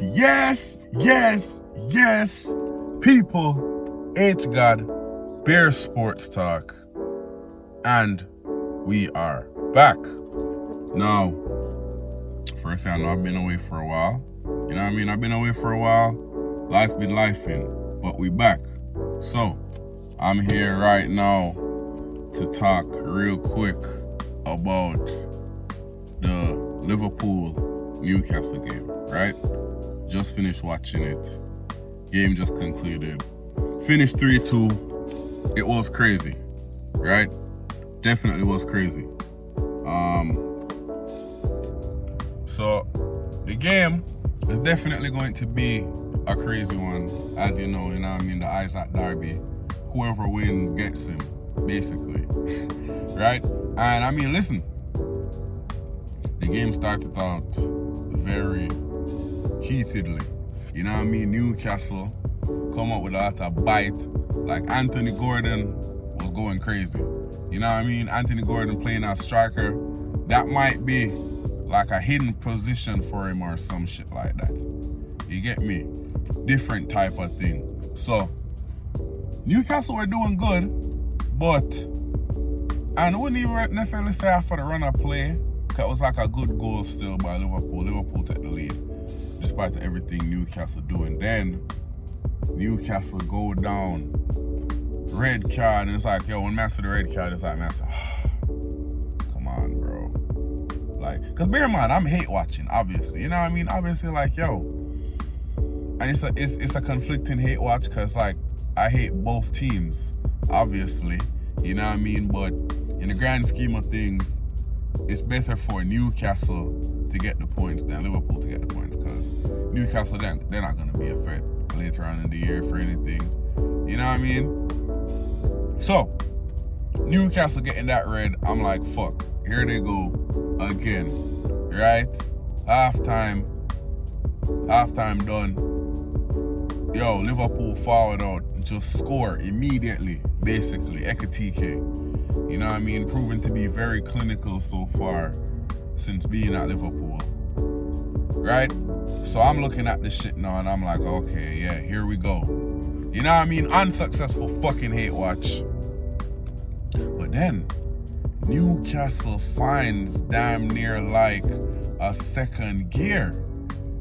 Yes, people, H God, Bear Sports Talk, and we are back. Now, first I know I've been away for a while. You know what I mean? I've been away for a while. Life's been lifing, but we back. So, I'm here right now to talk real quick about the Liverpool Newcastle game, right? Just finished watching it. Game just concluded. Finished 3-2. It was crazy, right? Definitely was crazy. So the game is definitely going to be a crazy one, as you know what I mean? The Isaac Derby. Whoever wins gets him, basically. Right? And I mean, listen. The game started out very heatedly. You know what I mean? Newcastle come up with a lot of bite. Like Anthony Gordon was going crazy. You know what I mean? Anthony Gordon playing as striker. That might be like a hidden position for him or some shit like that. You get me? Different type of thing. So, Newcastle were doing good, but I wouldn't even necessarily say after the run of play, because it was like a good goal still by Liverpool. Liverpool took the lead, despite everything Newcastle doing. Then, Newcastle go down, red card, and it's like, yo, when man see the red card, it's like, man, come on, bro. Like, because bear in mind, I'm hate watching, obviously. You know what I mean? Obviously, like, yo. And it's a conflicting hate watch, because, like, I hate both teams, obviously. You know what I mean? But in the grand scheme of things, it's better for Newcastle to get the points than Liverpool to get the points, because Newcastle, they're not going to be a threat later on in the year for anything. You know what I mean? So, Newcastle getting that red, I'm like, fuck. Here they go again, right? Halftime done. Yo, Liverpool forward out, just score immediately, basically. Ekatike. You know what I mean? Proven to be very clinical so far since being at Liverpool. Right? So I'm looking at this shit now and I'm like, okay, yeah, here we go. You know what I mean? Unsuccessful fucking hate watch. But then, Newcastle finds damn near like a second gear.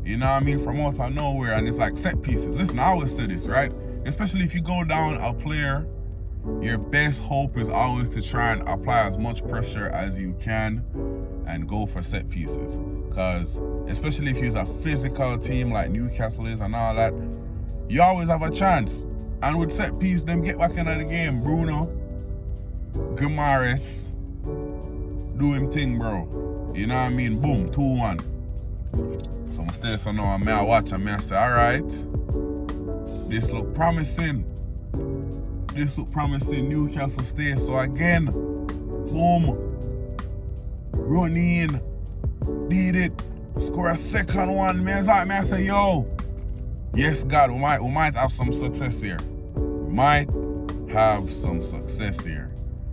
You know what I mean? From out of nowhere, and it's like set pieces. Listen, I always say this, right? Especially if you go down a player, your best hope is always to try and apply as much pressure as you can and go for set pieces. Because especially if you're a physical team like Newcastle is and all that, you always have a chance. And with set piece, them get back into the game. Bruno, Guimaraes, do him thing, bro. You know what I mean? Boom, 2-1. So I'm still so now I watch and I say, alright, this look promising. Newcastle stay. So again, boom, run in, did it, score a second one. I say, yo, yes, God, we might have some success here.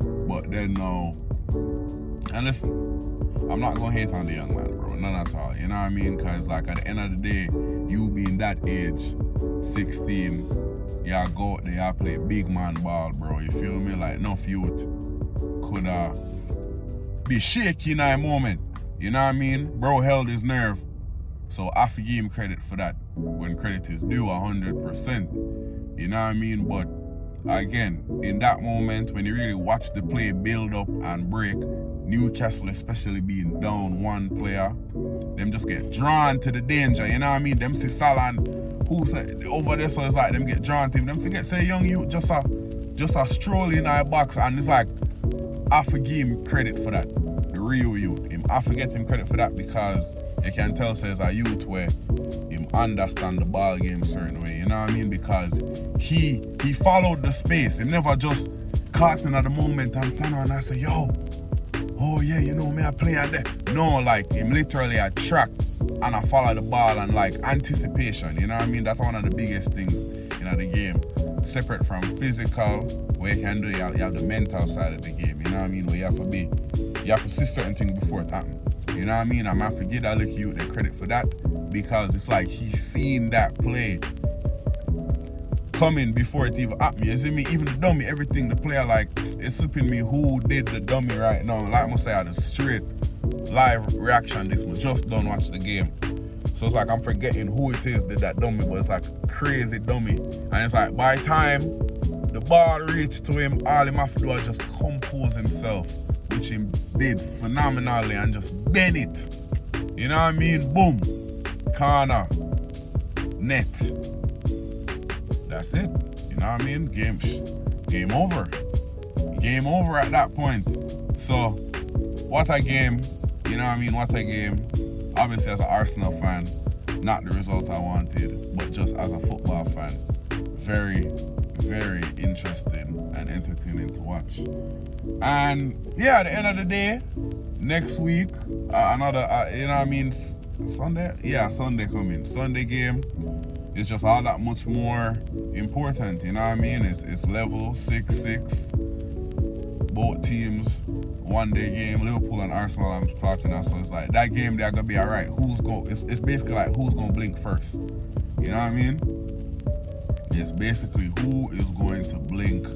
But then no. And listen, I'm not gonna hate on the young man, bro. None at all. You know what I mean? Because, like, at the end of the day, you being that age, 16, y'all go out there, y'all play big man ball, bro. You feel me? Like, enough youth could be shaky in a moment. You know what I mean? Bro held his nerve. So I have to give him credit for that. When credit is due, 100%. You know what I mean? But again, in that moment, when you really watch the play build up and break, Newcastle, especially being down one player, them just get drawn to the danger, you know what I mean? Them see Salah who's over there, so it's like them get drawn to him. Them forget say young you just a stroll in our box, and it's like I forgive him credit for that. The real youth. I forget him credit for that, because you can tell says a youth where him understand the ball game certain way, you know what I mean? Because he followed the space. He never just caught in at the moment and stand on and say, yo, oh yeah, you know me, I play at that. No, like him literally a track and I follow the ball and like anticipation, you know what I mean? That's one of the biggest things in the game. Separate from physical, where you can do, you have the mental side of the game, you know what I mean? Where you have to see certain things before it happens. You know what I mean? I might forget that little youth the credit for that. because it's like he's seen that play coming before it even happened. You see me? Even the dummy, everything, the player, like, it's slipping me who did the dummy right now. Like I must say, I had a straight live reaction. This one just don't watch the game. So it's like I'm forgetting who it is did that dummy, but it's like a crazy dummy. And it's like by the time the ball reached to him, all him have to do is just compose himself, which he did phenomenally, and just bend it. You know what I mean? Boom. Corner. Net. That's it. You know what I mean? Game over. Game over at that point. So, what a game. You know what I mean? What a game. Obviously, as an Arsenal fan, not the result I wanted, but just as a football fan, very, very interesting and entertaining to watch. And yeah, at the end of the day, next week, another, you know what I mean, Sunday? Yeah, Sunday coming. Sunday game is just all that much more important, you know what I mean? It's level 6-6, both teams, one-day game, Liverpool and Arsenal, I'm talking now, so it's like, that game, they're going to be all right. It's basically like, who's going to blink first? You know what I mean? It's basically who is going to blink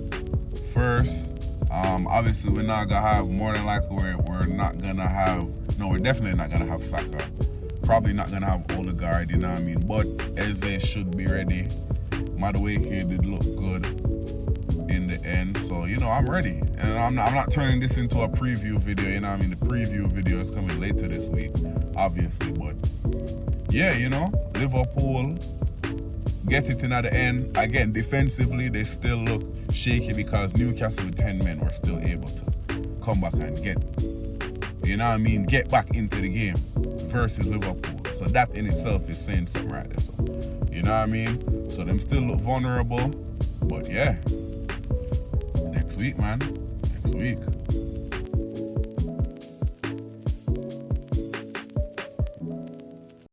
first. Obviously, we're not going to have, more than likely, we're not going to have, no, we're definitely not going to have Saka. Probably not going to have Odegaard, you know what I mean? But Eze should be ready. Madueke did look good in the end. So, you know, I'm ready. And I'm not turning this into a preview video, you know what I mean? The preview video is coming later this week, obviously. But, yeah, you know, Liverpool get it in at the end. Again, defensively, they still look shaky because Newcastle with 10 men were still able to come back and get back into the game versus Liverpool. So that in itself is saying something right there. So, you know what I mean? So them still look vulnerable. But yeah, next week, man. Next week.